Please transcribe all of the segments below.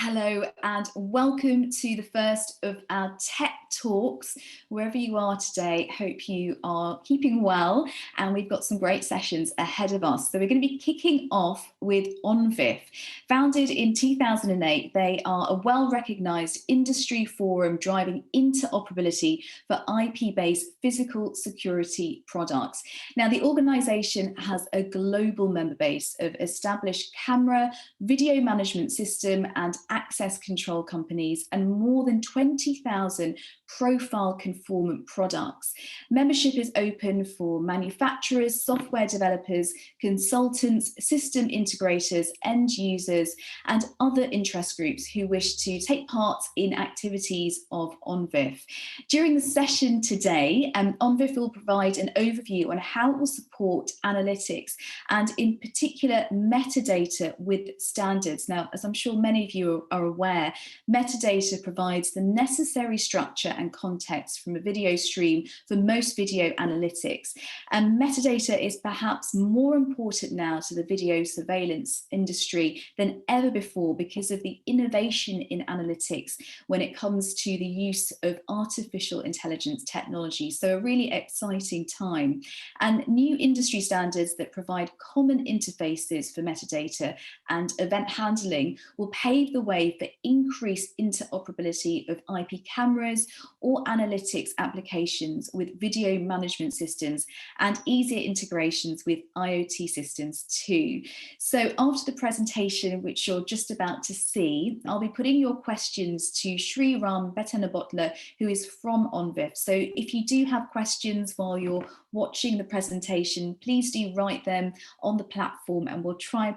Hello and welcome to the first of our tech talks. Wherever you are today, hope you are keeping well, and we've got some great sessions ahead of us. So we're going to be kicking off with ONVIF. Founded in 2008, they are a well-recognized industry forum driving interoperability for IP-based physical security products. Now, the organization has a global member base of established camera, video management system and access control companies, and more than 20,000 profile conformant products. Membership is open for manufacturers, software developers, consultants, system integrators, end users, and other interest groups who wish to take part in activities of ONVIF. During the session today, ONVIF will provide an overview on how it will support analytics and in particular metadata with standards. Now, as I'm sure many of you are aware, metadata provides the necessary structure and context from a video stream for most video analytics. And metadata is perhaps more important now to the video surveillance industry than ever before because of the innovation in analytics when it comes to the use of artificial intelligence technology. So a really exciting time. And new industry standards that provide common interfaces for metadata and event handling will pave the way for increased interoperability of IP cameras or analytics applications with video management systems and easier integrations with IoT systems too. So after the presentation, which you're just about to see, I'll be putting your questions to Sriram Bhetanabottla, who is from ONVIF. So if you do have questions while you're watching the presentation, please do write them on the platform and we'll try and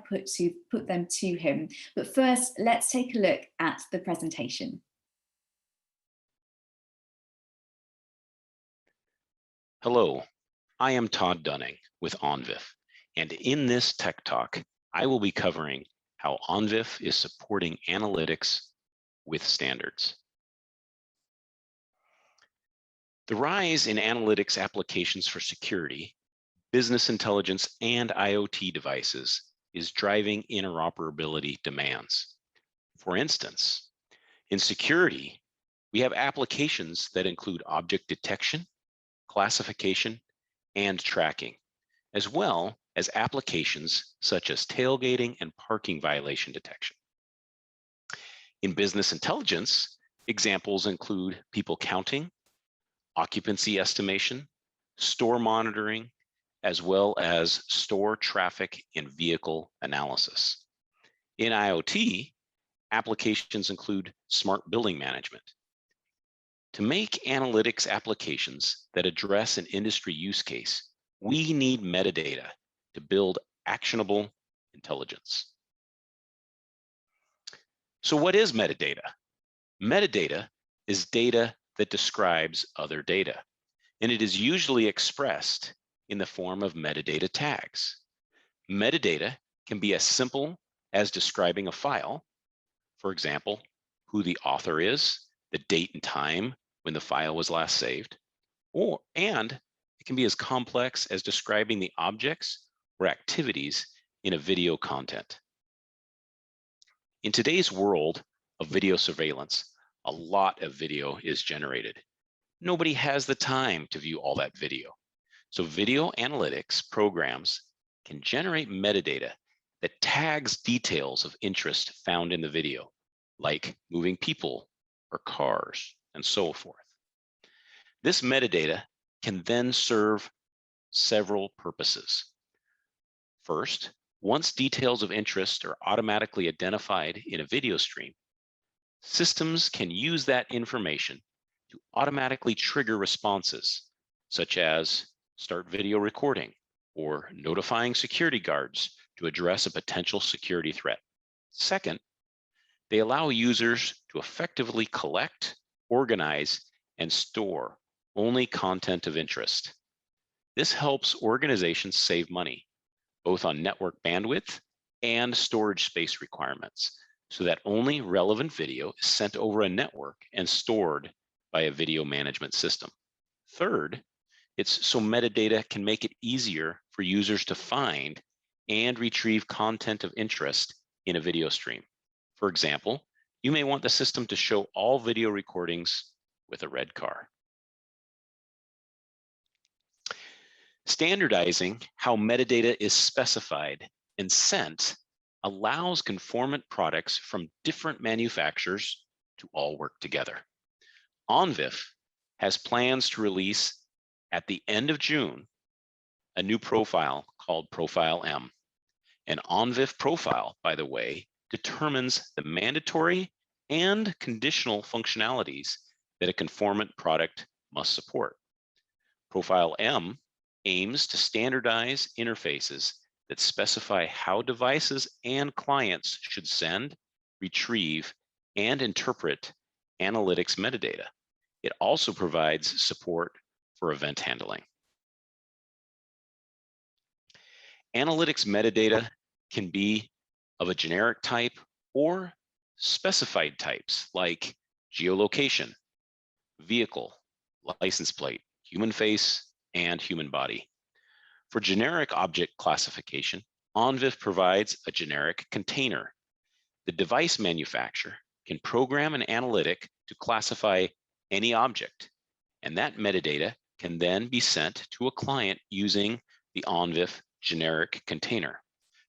put them to him. But first, let's take a look at the presentation. Hello, I am Todd Dunning with ONVIF, and in this Tech Talk, I will be covering how ONVIF is supporting analytics with standards. The rise in analytics applications for security, business intelligence, and IoT devices is driving interoperability demands. For instance, in security, we have applications that include object detection, classification, and tracking, as well as applications such as tailgating and parking violation detection. In business intelligence, examples include people counting, occupancy estimation, store monitoring, as well as store traffic and vehicle analysis. In IoT, applications include smart building management. To make analytics applications that address an industry use case, we need metadata to build actionable intelligence. So what is metadata? Metadata is data that describes other data, and it is usually expressed in the form of metadata tags. Metadata can be as simple as describing a file, for example, who the author is, the date and time when the file was last saved, and it can be as complex as describing the objects or activities in a video content. In today's world of video surveillance, a lot of video is generated. Nobody has the time to view all that video. So video analytics programs can generate metadata that tags details of interest found in the video, like moving people or cars and so forth. This metadata can then serve several purposes. First, once details of interest are automatically identified in a video stream, systems can use that information to automatically trigger responses, such as start video recording or notifying security guards to address a potential security threat. Second, they allow users to effectively collect, organize, and store only content of interest. This helps organizations save money, both on network bandwidth and storage space requirements, so that only relevant video is sent over a network and stored by a video management system. Third, it's so metadata can make it easier for users to find and retrieve content of interest in a video stream. For example, You may want the system to show all video recordings with a red car. Standardizing how metadata is specified and sent allows conformant products from different manufacturers to all work together. ONVIF has plans to release at the end of June a new profile called Profile M. An ONVIF profile, by the way, determines the mandatory and conditional functionalities that a conformant product must support. Profile M aims to standardize interfaces that specify how devices and clients should send, retrieve, and interpret analytics metadata. It also provides support for event handling. Analytics metadata can be of a generic type or specified types like geolocation, vehicle, license plate, human face, and human body. For generic object classification, ONVIF provides a generic container. The device manufacturer can program an analytic to classify any object, and that metadata can then be sent to a client using the ONVIF generic container.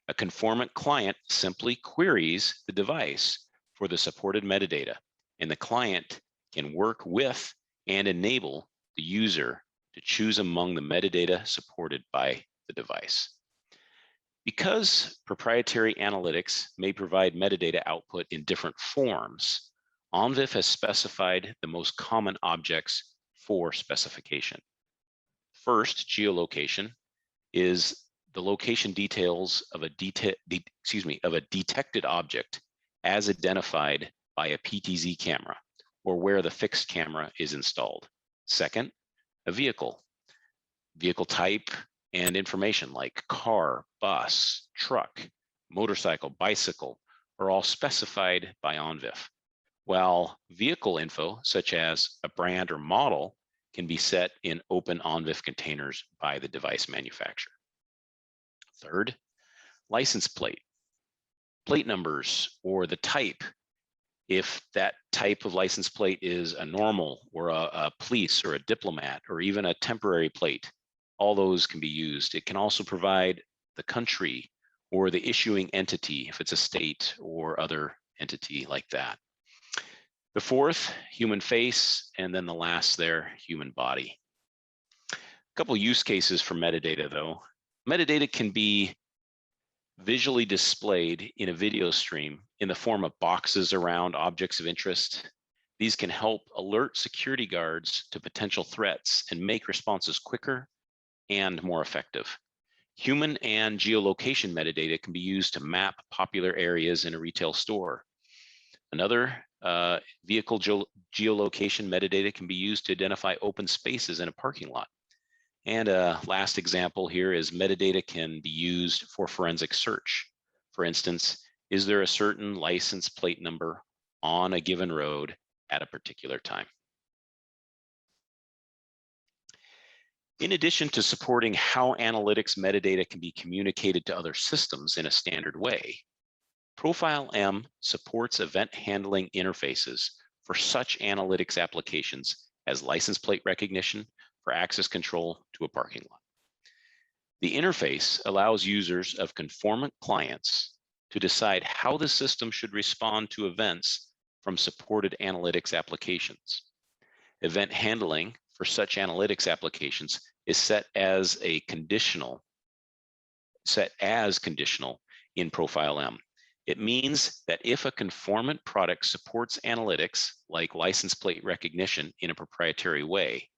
A conformant client simply queries the device for the supported metadata, and the client can work with and enable the user to choose among the metadata supported by the device. Because proprietary analytics may provide metadata output in different forms, ONVIF has specified the most common objects for specification. First, geolocation is the location details of a detected object as identified by a PTZ camera or where the fixed camera is installed. Second, a vehicle type and information like car, bus, truck, motorcycle, bicycle are all specified by ONVIF, while vehicle info such as a brand or model can be set in open ONVIF containers by the device manufacturer. Third, license plate. Plate numbers or the type, if that type of license plate is a normal or a police or a diplomat or even a temporary plate, all those can be used. It can also provide the country or the issuing entity if it's a state or other entity like that. The fourth, human face, and then the last there, human body. A couple use cases for metadata though. Metadata can be visually displayed in a video stream in the form of boxes around objects of interest. These can help alert security guards to potential threats and make responses quicker and more effective. Human and geolocation metadata can be used to map popular areas in a retail store. Another vehicle geolocation metadata can be used to identify open spaces in a parking lot. And a last example here is metadata can be used for forensic search. For instance, is there a certain license plate number on a given road at a particular time? In addition to supporting how analytics metadata can be communicated to other systems in a standard way, Profile M supports event handling interfaces for such analytics applications as license plate recognition for access control to a parking lot. The interface allows users of conformant clients to decide how the system should respond to events from supported analytics applications. Event handling for such analytics applications is set as conditional in Profile M. It means that if a conformant product supports analytics like license plate recognition in a proprietary way,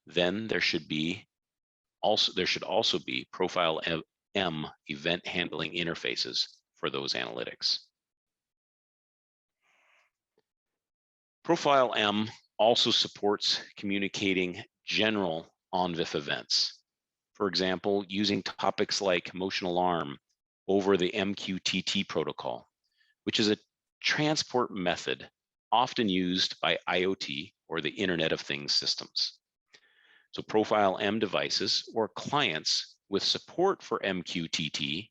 then there should also be Profile M event handling interfaces for those analytics. Profile M also supports communicating general ONVIF events. For example, using topics like motion alarm over the MQTT protocol, which is a transport method often used by IoT or the Internet of Things systems. So Profile M devices or clients with support for MQTT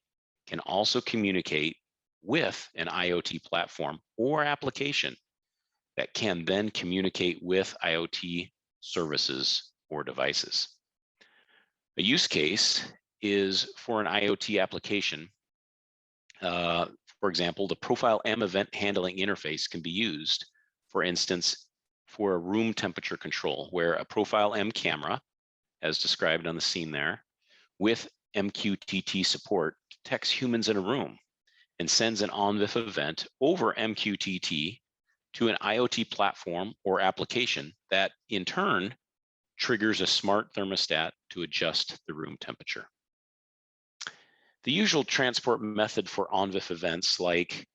can also communicate with an IoT platform or application that can then communicate with IoT services or devices. A use case is for an IoT application. For example, the Profile M event handling interface can be used, for instance, for a room temperature control, where a Profile M camera, as described on the scene there, with MQTT support, detects humans in a room and sends an ONVIF event over MQTT to an IoT platform or application that in turn triggers a smart thermostat to adjust the room temperature. The usual transport method for ONVIF events like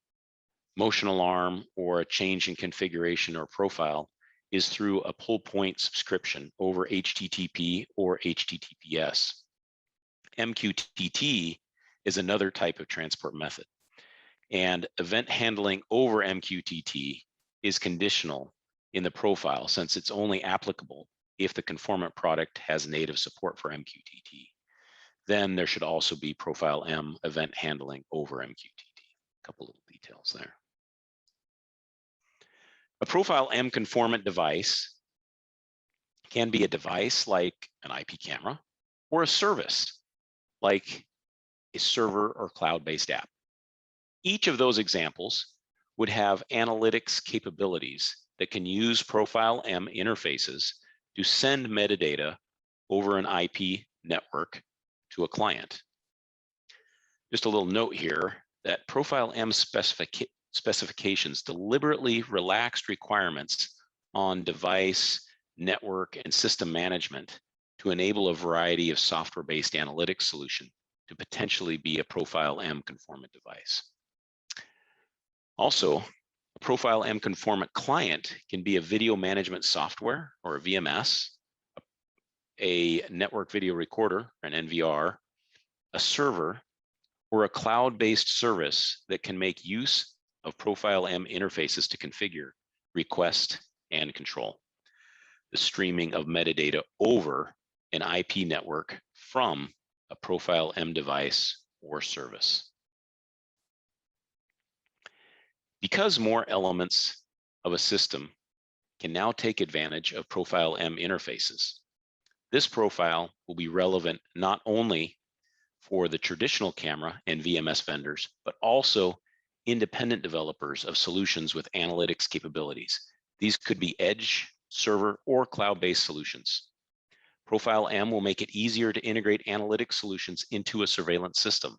motion alarm or a change in configuration or profile is through a pull point subscription over HTTP or HTTPS. MQTT is another type of transport method, and event handling over MQTT is conditional in the profile, since it's only applicable if the conformant product has native support for MQTT. Then there should also be Profile M event handling over MQTT. A couple little details there. A Profile M conformant device can be a device like an IP camera, or a service like a server or cloud-based app. Each of those examples would have analytics capabilities that can use Profile M interfaces to send metadata over an IP network to a client. Just a little note here that Profile M specifications deliberately relaxed requirements on device, network, and system management to enable a variety of software-based analytics solution to potentially be a Profile M conformant device. Also, a Profile M conformant client can be a video management software, or a VMS, a network video recorder, an NVR, a server, or a cloud-based service that can make use of Profile M interfaces to configure, request, and control the streaming of metadata over an IP network from a Profile M device or service. Because more elements of a system can now take advantage of Profile M interfaces, this profile will be relevant not only for the traditional camera and VMS vendors, but also independent developers of solutions with analytics capabilities. These could be edge, server, or cloud-based solutions. Profile M will make it easier to integrate analytics solutions into a surveillance system.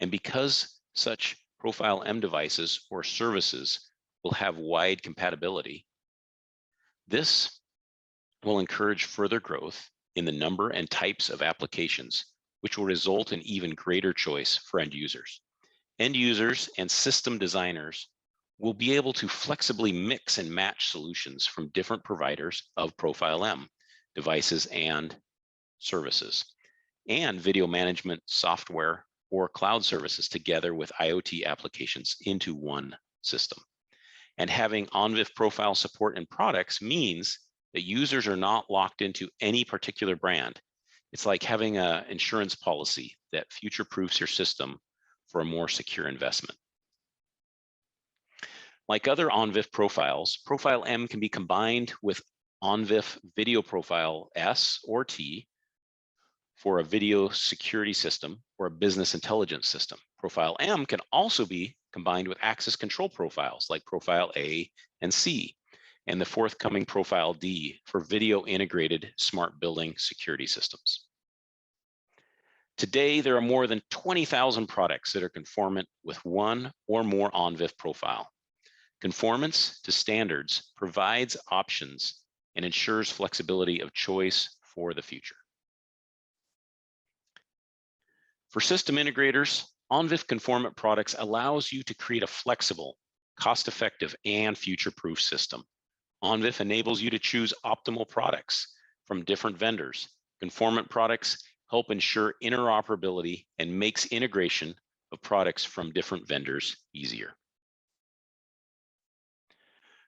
And because such Profile M devices or services will have wide compatibility, this will encourage further growth in the number and types of applications, which will result in even greater choice for end users. End users and system designers will be able to flexibly mix and match solutions from different providers of Profile M devices and services, and video management software or cloud services together with IoT applications into one system. And having ONVIF profile support in products means that users are not locked into any particular brand. It's like having an insurance policy that future-proofs your system for a more secure investment. Like other ONVIF profiles, Profile M can be combined with ONVIF Video Profile S or T for a video security system or a business intelligence system. Profile M can also be combined with access control profiles like Profile A and C, and the forthcoming Profile D for video integrated smart building security systems. Today, there are more than 20,000 products that are conformant with one or more ONVIF profile. Conformance to standards provides options and ensures flexibility of choice for the future. For system integrators, ONVIF conformant products allows you to create a flexible, cost-effective, and future-proof system. ONVIF enables you to choose optimal products from different vendors. Conformant products help ensure interoperability and makes integration of products from different vendors easier.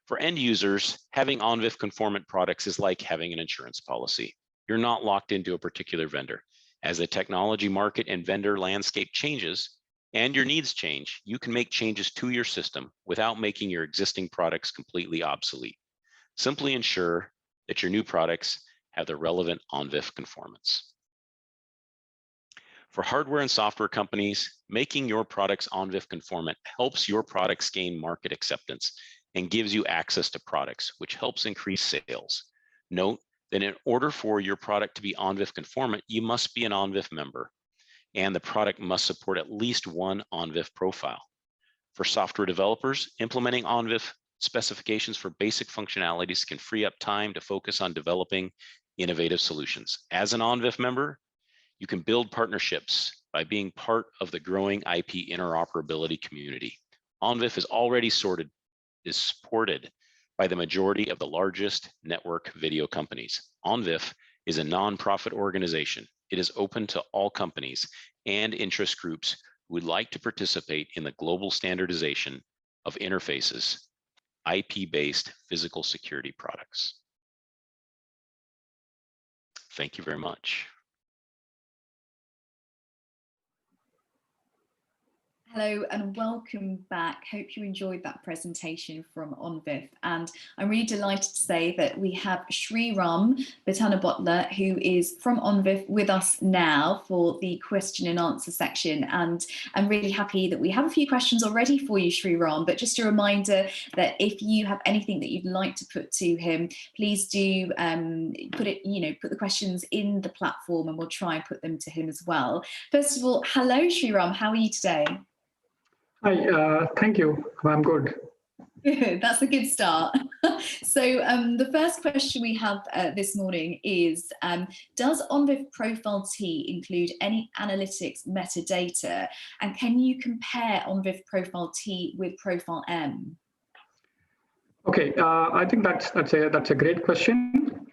For end users, having ONVIF conformant products is like having an insurance policy. You're not locked into a particular vendor. As the technology market and vendor landscape changes, and your needs change, you can make changes to your system without making your existing products completely obsolete. Simply ensure that your new products have the relevant ONVIF conformance. For hardware and software companies, making your products ONVIF conformant helps your products gain market acceptance and gives you access to products, which helps increase sales. Note that in order for your product to be ONVIF conformant, you must be an ONVIF member, and the product must support at least one ONVIF profile. For software developers, implementing ONVIF specifications for basic functionalities can free up time to focus on developing innovative solutions. As an ONVIF member, you can build partnerships by being part of the growing IP interoperability community. ONVIF is already supported by the majority of the largest network video companies. ONVIF is a nonprofit organization. It is open to all companies and interest groups who would like to participate in the global standardization of interfaces, IP-based physical security products. Thank you very much. Hello and welcome back. Hope you enjoyed that presentation from ONVIF. And I'm really delighted to say that we have Sriram Bhetanabottla, who is from ONVIF, with us now for the question and answer section. And I'm really happy that we have a few questions already for you, Sriram. But just a reminder that if you have anything that you'd like to put to him, please do put the questions in the platform and we'll try and put them to him as well. First of all, hello, Sriram. How are you today? Hi, thank you. I'm good. Good, that's a good start. So the first question we have this morning is, does ONVIF Profile T include any analytics metadata? And can you compare ONVIF Profile T with Profile M? Okay, I think that's a great question.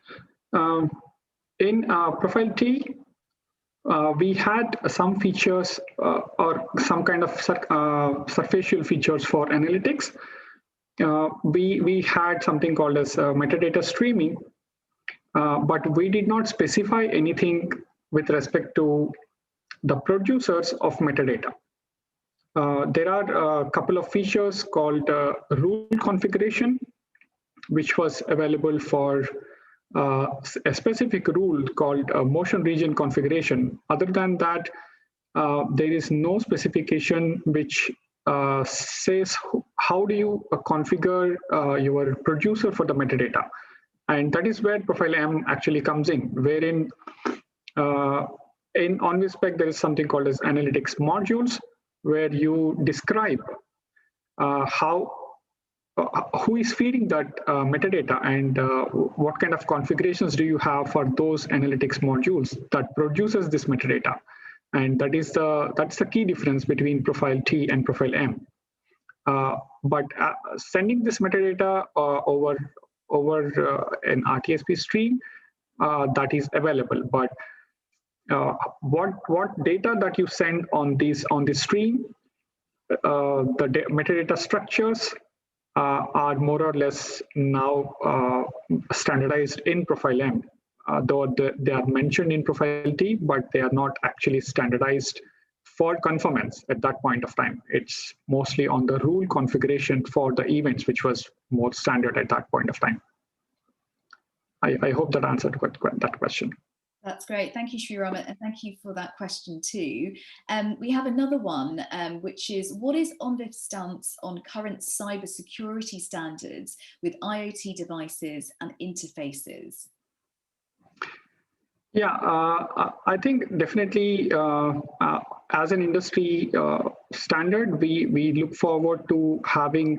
In Profile T, we had some features or some kind of surfacial features for analytics. We had something called as metadata streaming, but we did not specify anything with respect to the producers of metadata. There are a couple of features called rule configuration, which was available for a specific rule called motion region configuration. Other than that, there is no specification which says how do you configure your producer for the metadata. And that is where Profile M actually comes in, wherein in ONVIF spec, there is something called as analytics modules, where you describe who is feeding that metadata and what kind of configurations do you have for those analytics modules that produces this metadata. And that's the key difference between Profile T and Profile M. But sending this metadata over an RTSP stream, that is available. But what data that you send on this stream, the metadata structures are more or less now standardized in Profile M, though they are mentioned in Profile T, but they are not actually standardized for conformance at that point of time. It's mostly on the rule configuration for the events, which was more standard at that point of time. I hope that answered that question. That's great. Thank you, Sriram, and thank you for that question too. We have another one, which is, what is ONVIF's stance on current cybersecurity standards with IoT devices and interfaces? Yeah, I think definitely as an industry standard, we look forward to having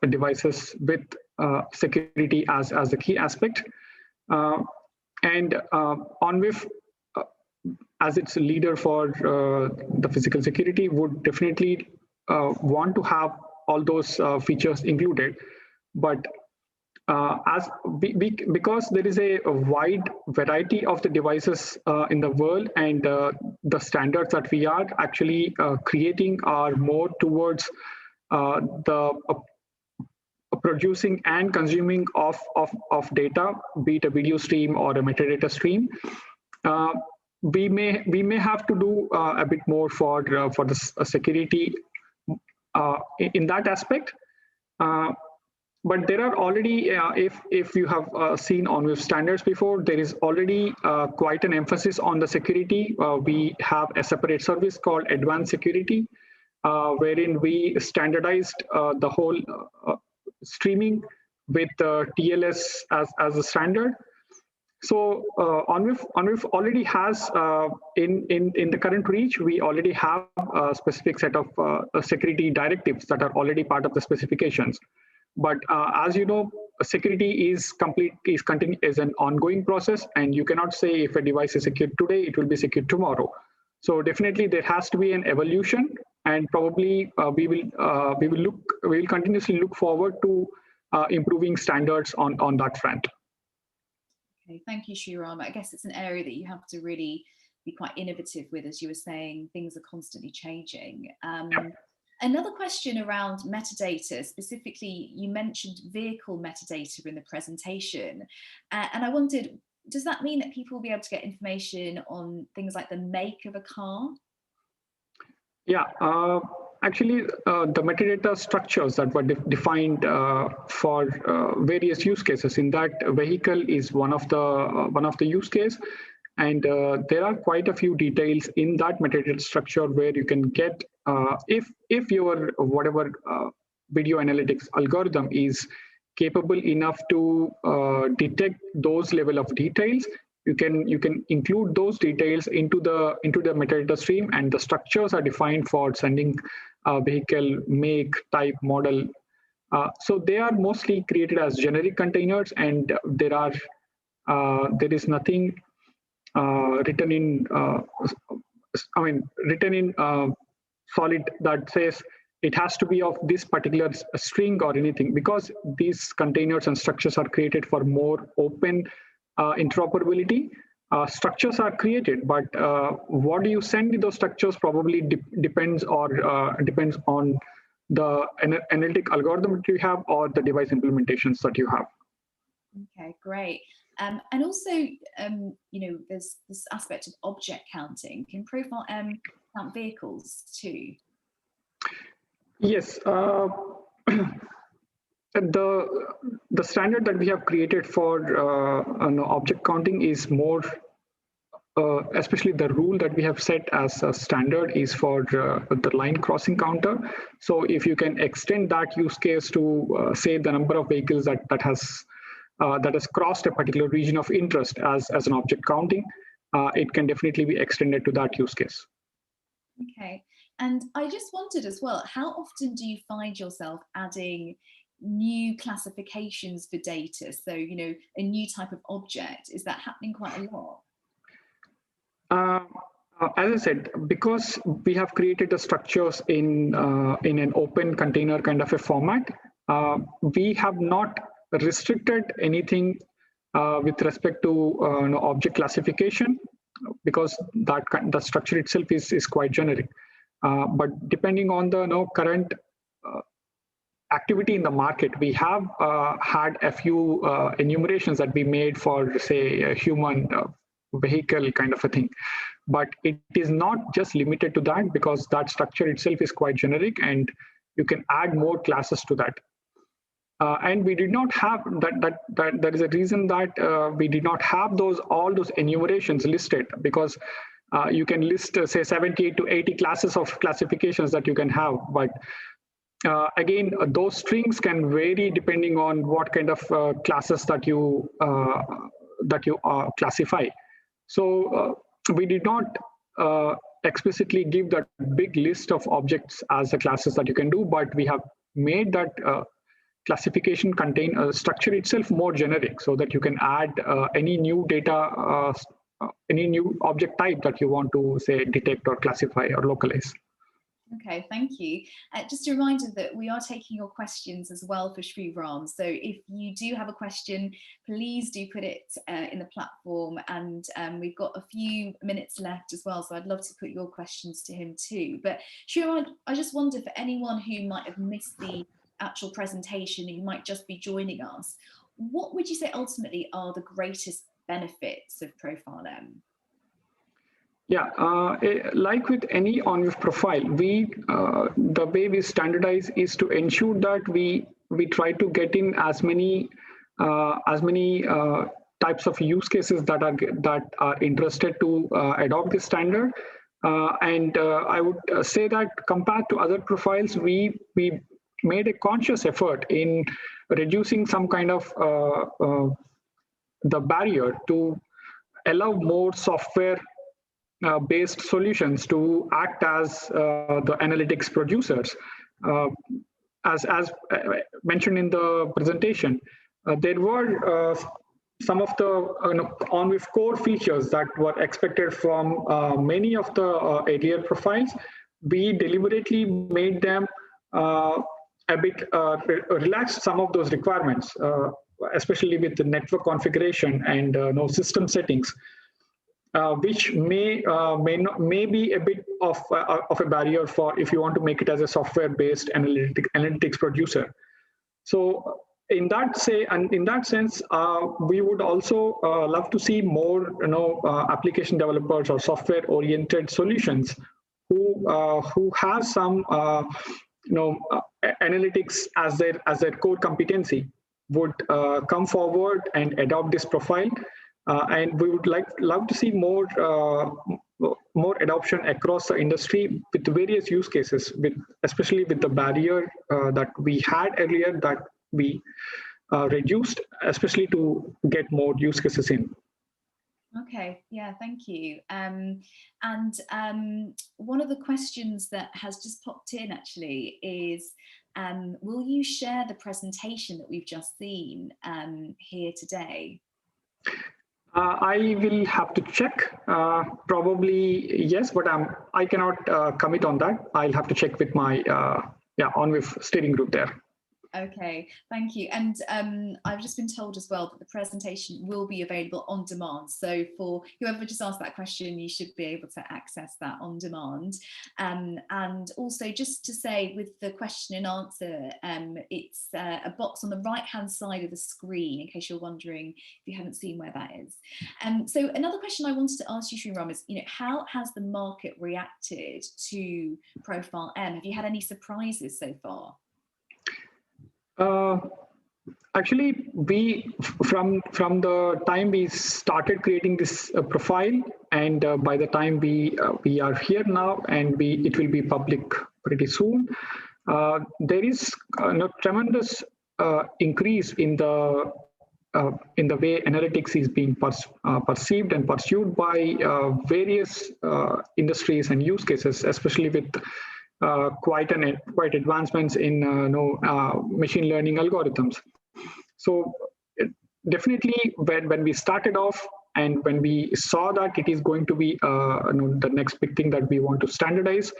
devices with security as a key aspect. And ONVIF, as its leader for the physical security, would definitely want to have all those features included. But because there is a wide variety of the devices in the world, and the standards that we are actually creating are more towards the producing and consuming of data, be it a video stream or a metadata stream. we may have to do a bit more for the security in that aspect. But there are already, if you have seen ONVIF standards before, there is already quite an emphasis on the security. We have a separate service called Advanced Security, wherein we standardized the whole streaming with TLS as a standard. So ONVIF already has, in the current reach, we already have a specific set of security directives that are already part of the specifications. But as you know, security is an ongoing process, and you cannot say if a device is secured today, it will be secured tomorrow. So definitely there has to be an evolution, and probably we will continuously look forward to improving standards on that front. Okay, thank you, Sriram. I guess it's an area that you have to really be quite innovative with, as you were saying, things are constantly changing. Yep. Another question around metadata, specifically, you mentioned vehicle metadata in the presentation. And I wondered, does that mean that people will be able to get information on things like the make of a car? Yeah, actually, the metadata structures that were defined for various use cases in that vehicle is one of the use case. And there are quite a few details in that metadata structure where you can get, if your whatever video analytics algorithm is capable enough to detect those level of details, you can include those details into the metadata stream, and the structures are defined for sending vehicle, make, type, model. So they are mostly created as generic containers, and there is nothing written in solid that says it has to be of this particular string or anything, because these containers and structures are created for more open interoperability. Structures are created, but what do you send in those structures probably depends on the analytic algorithm that you have or the device implementations that you have. Okay, great. And also, there's this aspect of object counting. Can Profile M count vehicles too? Yes. The standard that we have created for object counting is more, especially the rule that we have set as a standard is for the line crossing counter. So if you can extend that use case to say the number of vehicles that has crossed a particular region of interest as an object counting, it can definitely be extended to that use case. Okay, and I just wondered as well, how often do you find yourself adding new classifications for data? So, a new type of object, is that happening quite a lot? As I said, because we have created the structures in an open container kind of a format, we have not restricted anything with respect to object classification, because the structure itself is quite generic. But depending on the current activity in the market, we have had a few enumerations that we made for, say, a human vehicle kind of a thing. But it is not just limited to that, because that structure itself is quite generic and you can add more classes to that. And we did not have that is a reason that we did not have all those enumerations listed, because you can list say 70 to 80 classes of classifications that you can have, but again, those strings can vary depending on what kind of classes that you classify. So we did not explicitly give that big list of objects as the classes that you can do, but we have made that classification contain structure itself more generic, so that you can add any new data, any new object type that you want to say detect or classify or localize. Okay, thank you. Just a reminder that we are taking your questions as well for Sriram. So if you do have a question, please do put it in the platform, and we've got a few minutes left as well, so I'd love to put your questions to him too. But Sriram, I just wonder, for anyone who might have missed the actual presentation, who might just be joining us, what would you say ultimately are the greatest benefits of Profile M? Yeah, like with any ONVIF profile, the way we standardize is to ensure that we try to get in as many types of use cases that are interested to adopt this standard. I would say that compared to other profiles, we made a conscious effort in reducing some kind of the barrier to allow more software based solutions to act as the analytics producers. As mentioned in the presentation, there were some of the ONVIF core features that were expected from many of the earlier profiles. We deliberately made them a bit relaxed some of those requirements, especially with the network configuration and system settings. Which may be a bit of a barrier for if you want to make it as a software-based analytics producer. So in that sense, we would also love to see more application developers or software-oriented solutions who have some analytics as their core competency would come forward and adopt this profile. And we would love to see more adoption across the industry with various use cases, especially with the barrier that we had earlier that we reduced, especially to get more use cases in. Okay, yeah, thank you. And one of the questions that has just popped in actually is, will you share the presentation that we've just seen here today? I will have to check. Probably yes, but I cannot commit on that. I'll have to check with my ONVIF steering group there. Okay, thank you. And I've just been told as well that the presentation will be available on demand. So for whoever just asked that question, you should be able to access that on demand. And also just to say with the question and answer, it's a box on the right-hand side of the screen, in case you're wondering if you haven't seen where that is. So another question I wanted to ask you, Sriram, is how has the market reacted to Profile M? Have you had any surprises so far? Actually, from the time we started creating this profile, and by the time we are here now, and it will be public pretty soon, there is a tremendous increase in the way analytics is being perceived and pursued by various industries and use cases, especially with quite advancements in machine learning algorithms. So definitely when we started off and when we saw that it is going to be the next big thing that we want to standardize,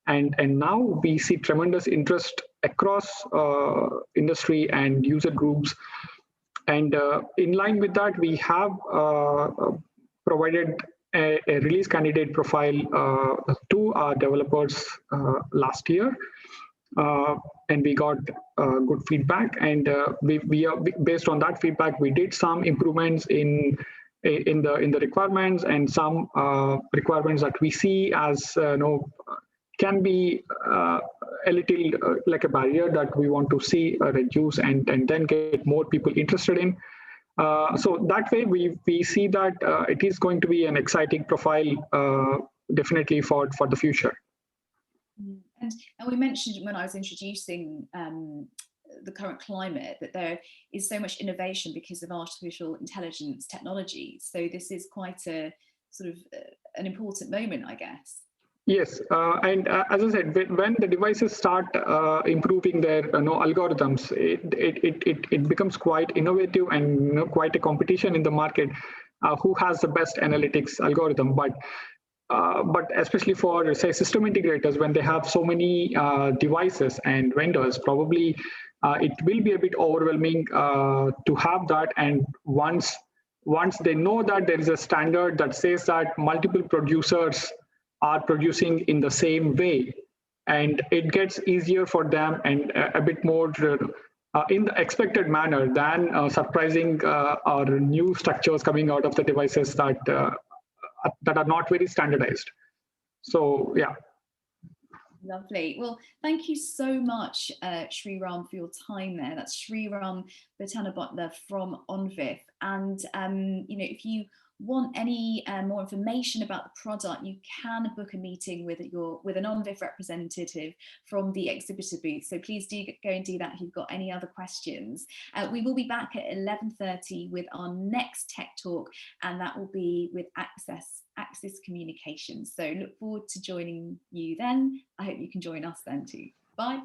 and now we see tremendous interest across industry and user groups. And in line with that, we have provided a release candidate profile to our developers last year, and we got good feedback. And we are, based on that feedback, we did some improvements in the requirements, and some requirements that we see as can be a little like a barrier that we want to see reduce and then get more people interested in. So that way, we see that it is going to be an exciting profile, definitely for the future. And we mentioned when I was introducing the current climate that there is so much innovation because of artificial intelligence technology. So this is quite a sort of an important moment, I guess. Yes, and as I said, when the devices start improving their algorithms, it becomes quite innovative and quite a competition in the market who has the best analytics algorithm. But especially for, say, system integrators, when they have so many devices and vendors, probably it will be a bit overwhelming to have that. And once they know that there is a standard that says that multiple producers are producing in the same way, and it gets easier for them and a bit more in the expected manner than surprising or new structures coming out of the devices that that are not very standardized. So yeah. Lovely. Well, thank you so much, Sriram, for your time there. That's Sriram Bhetanabottla from ONVIF. And if you want any more information about the product, you can book a meeting with an ONVIF representative from the exhibitor booth. So please do go and do that if you've got any other questions. We will be back at 11:30 with our next tech talk, and that will be with Axis Communications. So look forward to joining you then. I hope you can join us then too. Bye.